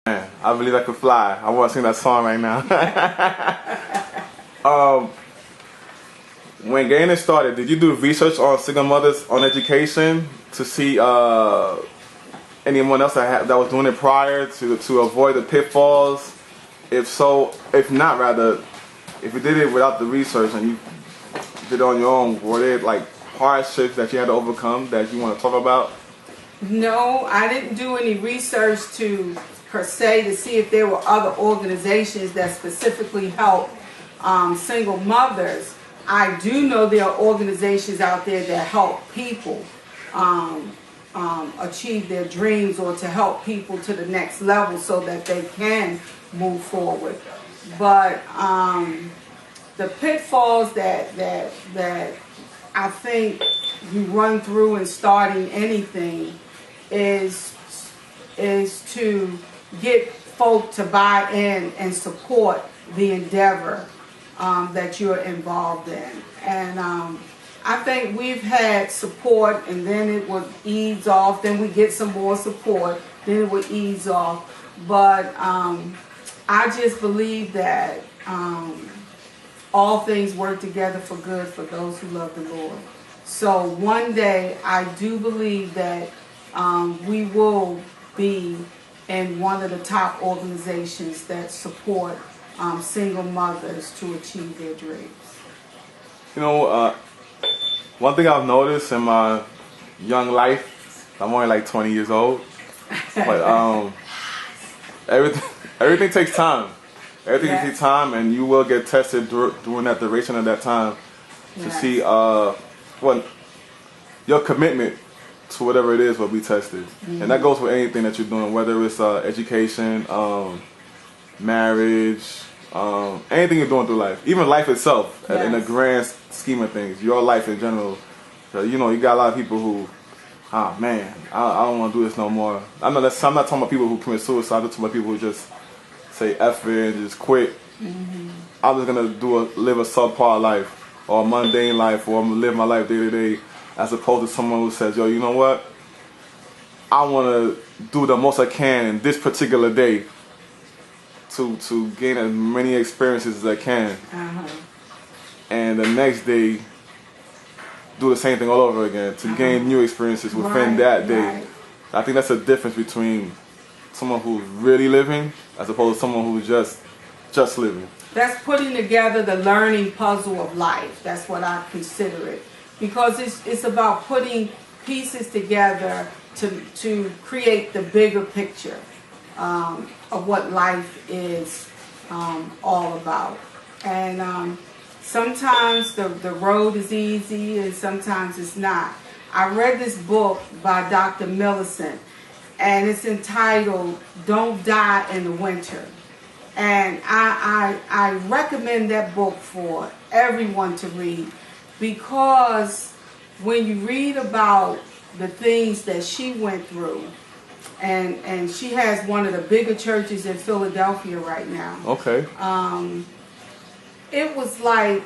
Man, I believe I could fly. I want to sing that song right now. When getting it started, did you do research on single mothers on education to see anyone else that was doing it prior to avoid the pitfalls? If so, if not, rather, if you did it without the research and you did it on your own, were there like hardships that you had to overcome that you want to talk about? No, I didn't do any research per se to see if there were other organizations that specifically help single mothers. I do know there are organizations out there that help people achieve their dreams, or to help people to the next level so that they can move forward. But the pitfalls that I think you run through in starting anything is to get folk to buy in and support the endeavor that you're involved in. And I think we've had support, and then it would ease off, then we get some more support, then it would ease off. But I just believe that all things work together for good for those who love the Lord. So one day I do believe that we will be in one of the top organizations that support single mothers to achieve their dreams. You know, one thing I've noticed in my young life, I'm only like 20 years old, but everything takes time. Everything takes time, and you will get tested during that duration of that time to see what your commitment to whatever it is will be tested. And that goes with anything that you're doing, whether it's education, marriage, anything you're doing through life, even life itself, in the grand scheme of things, your life in general. So, you know, you got a lot of people who, man, I don't want to do this no more. I'm not talking about people who commit suicide. I'm talking about people who just say F it and just quit. I'm just gonna live a subpar life, or a mundane life, or I'm gonna live my life day to day, as opposed to someone who says, yo, you know what? I want to do the most I can in this particular day to gain as many experiences as I can. And the next day, do the same thing all over again to gain new experiences within that day. I think that's a difference between someone who's really living as opposed to someone who's just living. That's putting together the learning puzzle of life. That's what I consider it. Because it's about putting pieces together to create the bigger picture of what life is all about. And sometimes the road is easy and sometimes it's not. I read this book by Dr. Millicent, and it's entitled Don't Die in the Winter. And I recommend that book for everyone to read, because when you read about the things that she went through, and she has one of the bigger churches in Philadelphia right now. Okay. It was like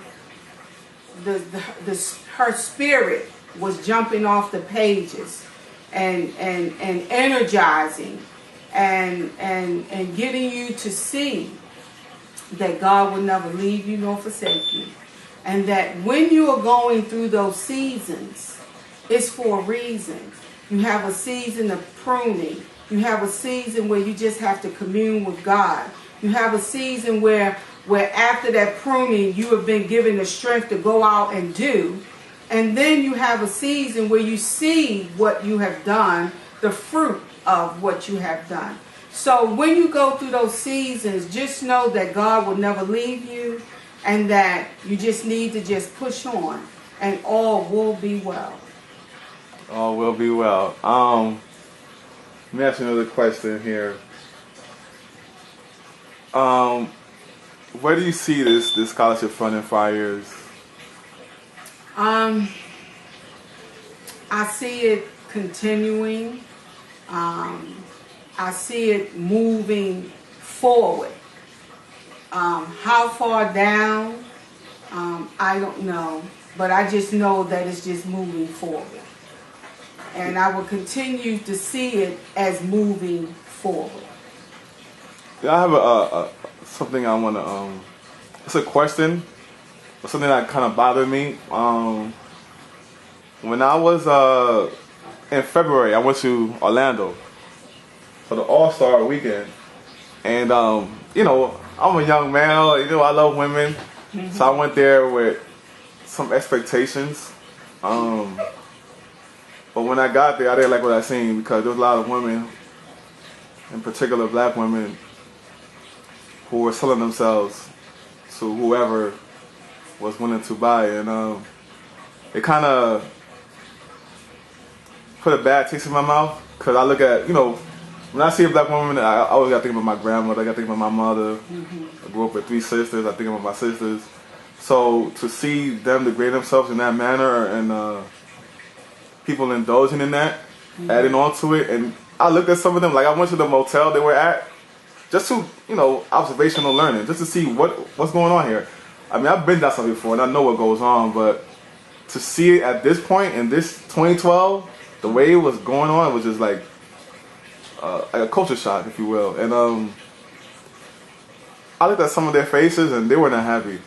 her spirit was jumping off the pages and energizing and getting you to see that God will never leave you nor forsake you. And that when you are going through those seasons, it's for a reason. You have a season of pruning. You have a season where you just have to commune with God. You have a season where after that pruning, you have been given the strength to go out and do. And then you have a season where you see what you have done, the fruit of what you have done. So when you go through those seasons, just know that God will never leave you, and that you just need to just push on, and all will be well. All will be well. Let me ask you another question here. Where do you see this scholarship fund in 5 years? I see it continuing. I see it moving forward. How far down, I don't know. But I just know that it's just moving forward. And I will continue to see it as moving forward. Yeah, I have a something I want to. It's a question, or something that kind of bothered me. When I was in February, I went to Orlando for the All-Star weekend, and you know, I'm a young male. You know, I love women, so I went there with some expectations. But when I got there, I didn't like what I seen because there was a lot of women, in particular black women, who were selling themselves to whoever was willing to buy, and it kind of put a bad taste in my mouth because I look at, you know, when I see a black woman, I always got to think about my grandmother, I got to think about my mother. I grew up with 3 sisters, I think about my sisters. So to see them degrade themselves in that manner and people indulging in that, adding on to it, and I looked at some of them, like I went to the motel they were at, just to, you know, observational learning, just to see what's going on here. I mean, I've been down something before and I know what goes on, but to see it at this point in this 2012, the way it was going on, it was just like a culture shock, if you will. And I looked at some of their faces and they were not happy.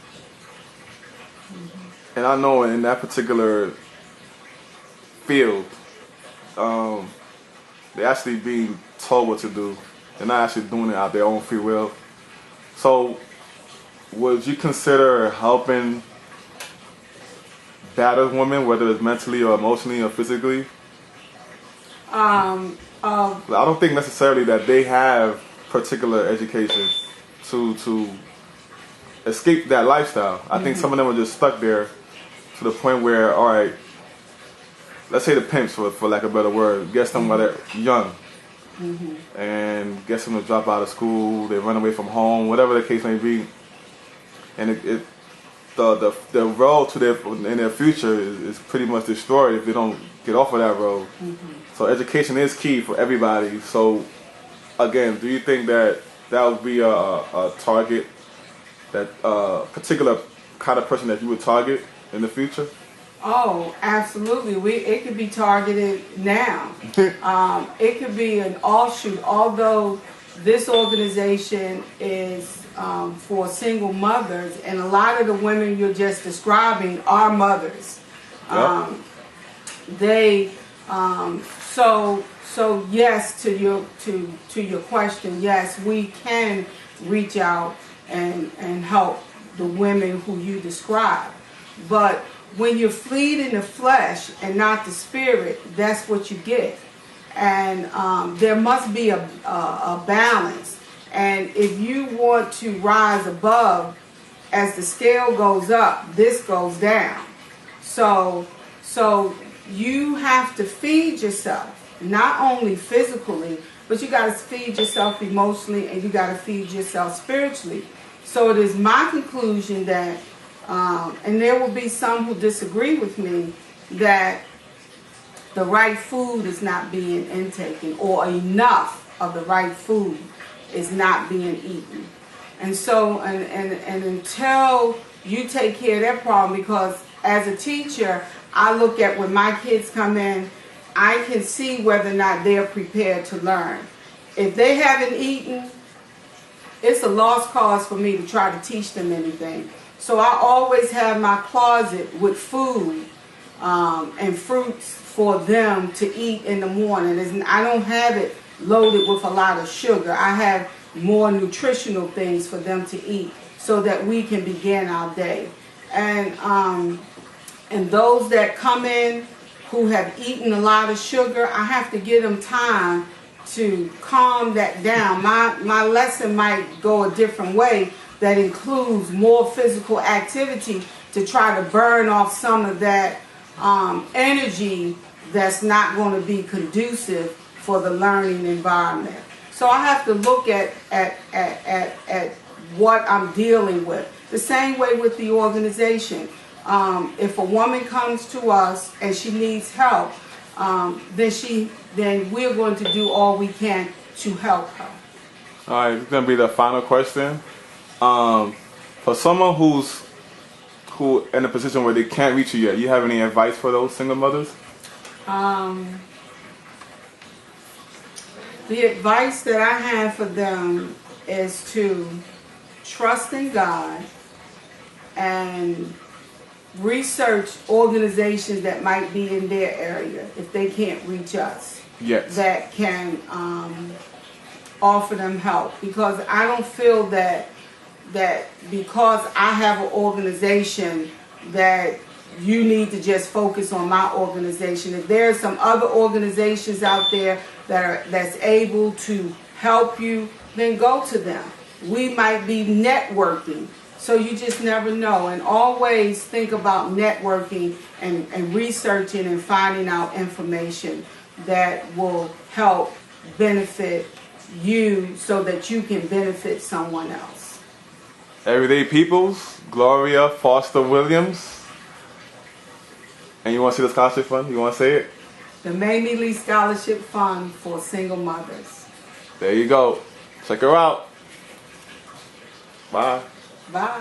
And I know in that particular field, they're actually being told what to do. They're not actually doing it out their own free will. So, would you consider helping battered women, whether it's mentally or emotionally or physically? I don't think necessarily that they have particular education to escape that lifestyle. I think some of them are just stuck there to the point where, all right, let's say the pimps, for lack of a better word, gets them while they're young. And gets them to drop out of school, they run away from home, whatever the case may be, and the road to in their future is pretty much destroyed if they don't get off of that road. So education is key for everybody. So again, do you think that would be a target, that particular kind of person that you would target in the future? Oh, absolutely. It could be targeted now. It could be an offshoot, although this organization is for single mothers, and a lot of the women you're just describing are mothers. Yep. So yes, to your question, yes, we can reach out and help the women who you describe, but when you're feeding the flesh and not the spirit, that's what you get. And there must be a balance. And if you want to rise above, as the scale goes up, this goes down. So you have to feed yourself, not only physically, but you got to feed yourself emotionally, and you got to feed yourself spiritually. So it is my conclusion that and there will be some who disagree with me, that the right food is not being intaken, or enough of the right food is not being eaten. And so, and until you take care of that problem, because as a teacher, I look at when my kids come in, I can see whether or not they're prepared to learn. If they haven't eaten, it's a lost cause for me to try to teach them anything. So I always have my closet with food and fruits for them to eat in the morning. I don't have it loaded with a lot of sugar. I have more nutritional things for them to eat so that we can begin our day. And those that come in who have eaten a lot of sugar, I have to give them time to calm that down. My lesson might go a different way, that includes more physical activity to try to burn off some of that energy that's not going to be conducive for the learning environment. So I have to look at what I'm dealing with. The same way with the organization. If a woman comes to us and she needs help, then we're going to do all we can to help her. All right, it's going to be the final question. For someone who in a position where they can't reach you yet, you have any advice for those single mothers? The advice that I have for them is to trust in God and research organizations that might be in their area if they can't reach us. Yes. That can offer them help, because I don't feel that because I have an organization that you need to just focus on my organization. If there's some other organizations out there that's able to help you, then go to them. We might be networking, so you just never know. And always think about networking and researching and finding out information that will help benefit you so that you can benefit someone else. Everyday Peoples, Gloria Foster Williams. And you want to see the scholarship fund? You want to say it? The Mamie Lee Scholarship Fund for Single Mothers. There you go. Check her out. Bye. Bye.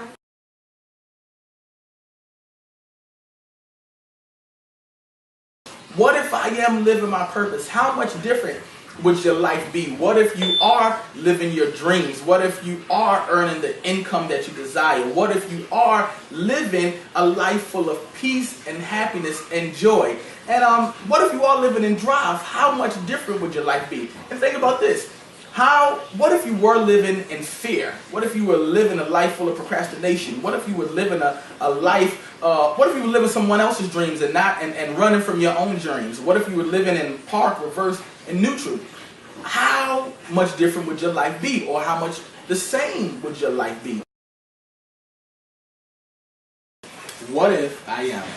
What if I am living my purpose? How much different would your life be? What if you are living your dreams? What if you are earning the income that you desire? What if you are living a life full of peace and happiness and joy? And what if you are living in drive? How much different would your life be? And think about this. What if you were living in fear? What if you were living a life full of procrastination? What if you were living a life, what if you were living someone else's dreams and running from your own dreams? What if you were living in park, reverse, and neutral? How much different would your life be? Or how much the same would your life be? What if I am?